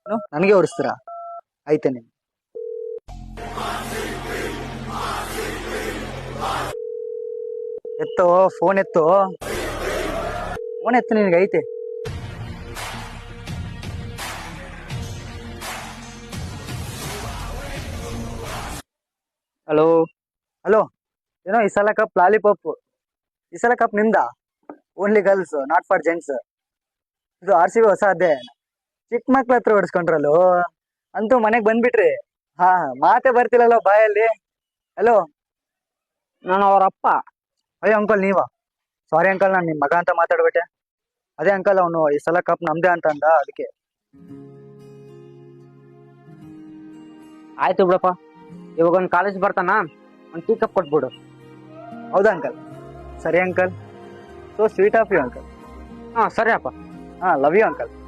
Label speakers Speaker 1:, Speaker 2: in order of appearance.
Speaker 1: ನನಗೆ ಹೊರಿಸ್ತೀರಾ? ಆಯ್ತೆ ನೀನು ಎತ್ತೋ, ಫೋನ್ ಎತ್ತು, ಫೋನ್ ಎತ್ತು, ನಿನಗೆ ಐತೆ.
Speaker 2: ಹಲೋ.
Speaker 1: ಹಲೋ. ಏನೋ ಈ ಸಲ ಕಪ್ ಲಾಲಿಪಾಪ್, ಈ ಸಲ ಕಪ್ ನಿಮ್ದ? Only girls, not for gents. ಇದು RCB ಹೊಸ ಅಧ್ಯಾಯ. ಚಿಕ್ಕ ಮಕ್ಳ ಹತ್ರ ಹೊಡ್ಸ್ಕೊಂಡ್ರಲ್ಲೋ, ಅಂತೂ ಮನೆಗ್ ಬಂದ್ಬಿಟ್ರಿ. ಹಾ, ಮಾತೆ ಬರ್ತಿಲ್ಲಲ್ಲ ಬಾಯಲ್ಲಿ. ಹಲೋ.
Speaker 2: ನಾನು ಅವ್ರ ಅಪ್ಪ.
Speaker 1: ಅಯ್ಯೋ ಅಂಕಲ್, ನೀವಾ? ಸಾರಿ ಅಂಕಲ್, ನಾನು ನಿಮ್ ಮಗ ಅಂತ ಮಾತಾಡ್ಬಿಟ್ಟೆ. ಅದೇ ಅಂಕಲ್, ಅವನು ಈ ಸಲ ಕಪ್ ನಮ್ದೇ ಅಂತ ಅಂದ, ಅದಕ್ಕೆ.
Speaker 2: ಆಯ್ತು ಬಿಡಪ್ಪ, ಇವಾಗ ಒಂದು ಕಾಲೇಜ್ ಬರ್ತಾನ, ಒಂದು ಟೀ ಕಪ್ ಕೊಟ್ಬಿಡು.
Speaker 1: ಹೌದಾ ಅಂಕಲ್? ಸರಿ uncle. So sweet of you uncle.
Speaker 2: ಹಾ ಸರಿ ಅಪ್ಪ.
Speaker 1: ಹಾ, ಲವ್ ಯು ಅಂಕಲ್.